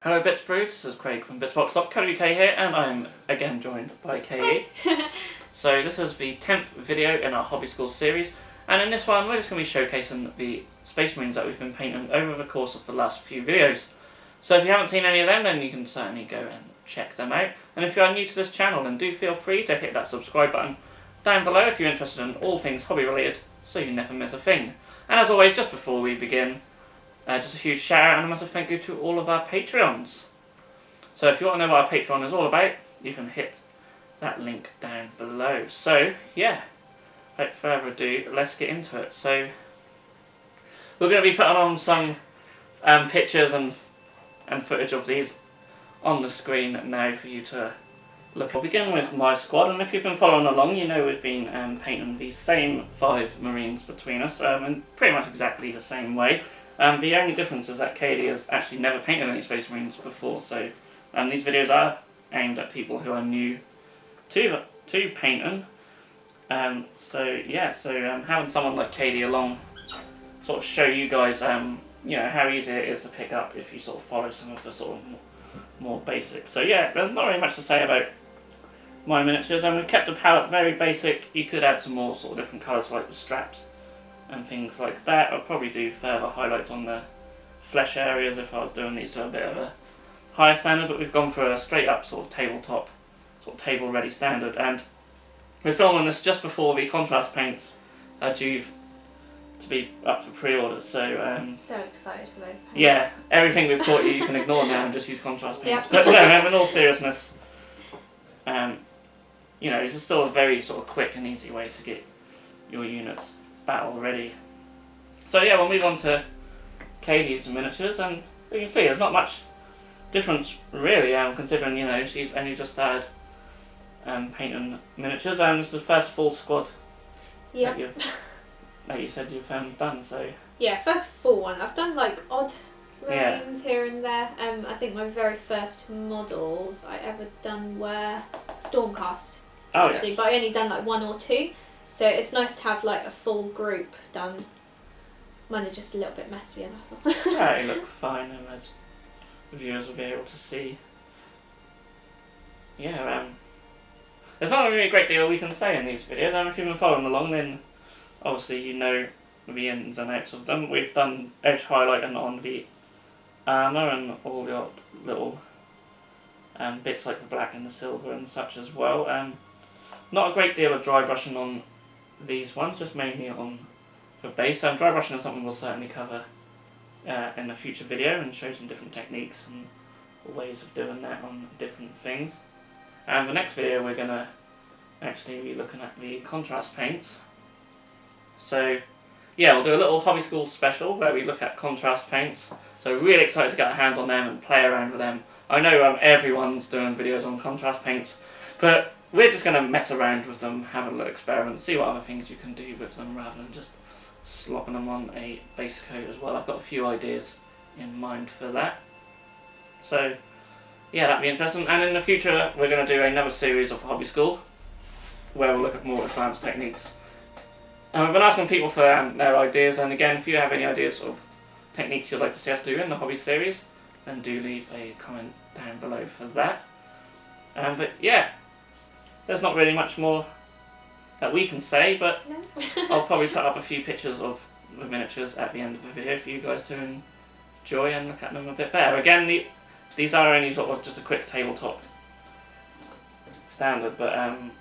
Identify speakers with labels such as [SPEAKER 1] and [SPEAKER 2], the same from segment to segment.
[SPEAKER 1] Hello Bitzbrew, this is Craig from Bitzbox.co.uk here, and I'm again joined by Katie. So this is the 10th video in our Hobby School series, and in this one we're just going to be showcasing the Space Marines that we've been painting over the course of the last few videos. So if you haven't seen any of them, then you can certainly go and check them out. And if you are new to this channel, then do feel free to hit that subscribe button down below if you're interested in all things hobby related, so you never miss a thing. And as always, just before we begin, just a huge shout out and a massive thank you to all of our Patreons. So if you want to know what our Patreon is all about, you can hit that link down below. So yeah, without further ado, let's get into it. So we're going to be putting on some pictures and footage of these on the screen now for you to look at. I'll begin with my squad, and if you've been following along, you know we've been painting the same 5 Marines between us, in pretty much exactly the same way. The only difference is that Katie has actually never painted any Space Marines before, so these videos are aimed at people who are new to painting. So having someone like Katie along sort of show you guys you know, how easy it is to pick up if you sort of follow some of the sort of more basics. So yeah, there's not really much to say about my miniatures, and we've kept the palette very basic. You could add some more sort of different colours like the straps and things like that. I'll probably do further highlights on the flesh areas if I was doing these to a bit of a higher standard, but we've gone for a straight up sort of tabletop, sort of table ready standard, and we're filming this just before the contrast paints are due to be up for pre-orders, so
[SPEAKER 2] I'm so excited for those paints.
[SPEAKER 1] Yeah, everything we've taught you can ignore now and just use contrast paints. Yep. But no, in all seriousness, you know, this is still a very sort of quick and easy way to get your units battle ready. So yeah, we'll move on to Katie's miniatures, and you can see there's not much difference really, considering, you know, she's only just started painting miniatures, and this is the first full squad that you said you've done. So
[SPEAKER 2] yeah, first full one. I've done like odd Marines here and there. I think my very first models I ever done were Stormcast, actually, but I only done like 1 or 2. So it's nice to have like a full group done. Mine are just a little bit messier, that's all.
[SPEAKER 1] Yeah, they look fine, and as the viewers will be able to see. Yeah, there's not really a great deal we can say in these videos, and if you've been following along, then obviously you know the ins and outs of them. We've done edge highlighting on the armour and all the little bits like the black and the silver and such as well. Not a great deal of dry brushing on these ones, just mainly on the base. Dry brushing is something we'll certainly cover in a future video and show some different techniques and ways of doing that on different things. And the next video we're going to actually be looking at the contrast paints. So yeah, we'll do a little Hobby School special where we look at contrast paints. So really excited to get our hands on them and play around with them. I know everyone's doing videos on contrast paints, but we're just going to mess around with them, have a little experiment, see what other things you can do with them rather than just slopping them on a base coat as well. I've got a few ideas in mind for that. So yeah, that'd be interesting. And in the future we're going to do another series of Hobby School where we'll look at more advanced techniques. And we've been asking people for their ideas, and again, if you have any ideas of techniques you'd like to see us do in the hobby series, then do leave a comment down below for that. But yeah, there's not really much more that we can say, but no. I'll probably put up a few pictures of the miniatures at the end of the video for you guys to enjoy and look at them a bit better. Again, these are only sort of just a quick tabletop standard, but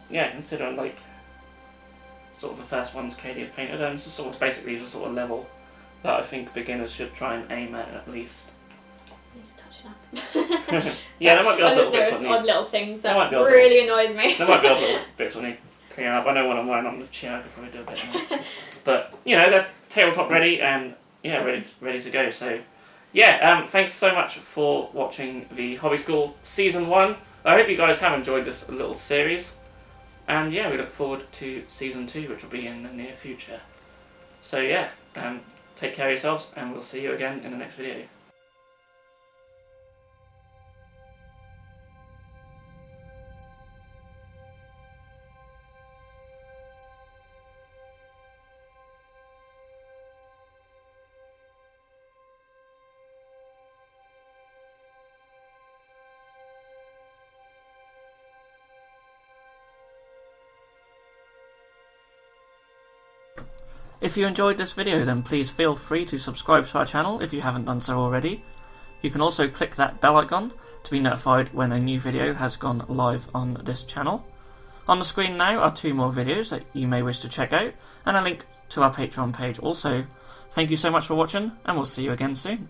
[SPEAKER 1] yeah, considering like sort of the first ones Katie have painted, and this is sort of basically the sort of level that I think beginners should try and aim at least.
[SPEAKER 2] He's touching up. So
[SPEAKER 1] yeah, there might be odd little
[SPEAKER 2] bits.
[SPEAKER 1] bits that
[SPEAKER 2] odd little things that really annoys me.
[SPEAKER 1] There might be odd little bits that need clearing up. I know when I'm wearing on the chair I could probably do a bit more. But you know, they're tabletop ready and yeah, ready to go. So yeah, thanks so much for watching the Hobby School Season 1. I hope you guys have enjoyed this little series. And yeah, we look forward to Season 2, which will be in the near future. So yeah, take care of yourselves, and we'll see you again in the next video. If you enjoyed this video, then please feel free to subscribe to our channel if you haven't done so already. You can also click that bell icon to be notified when a new video has gone live on this channel. On the screen now are 2 more videos that you may wish to check out, and a link to our Patreon page also. Thank you so much for watching, and we'll see you again soon.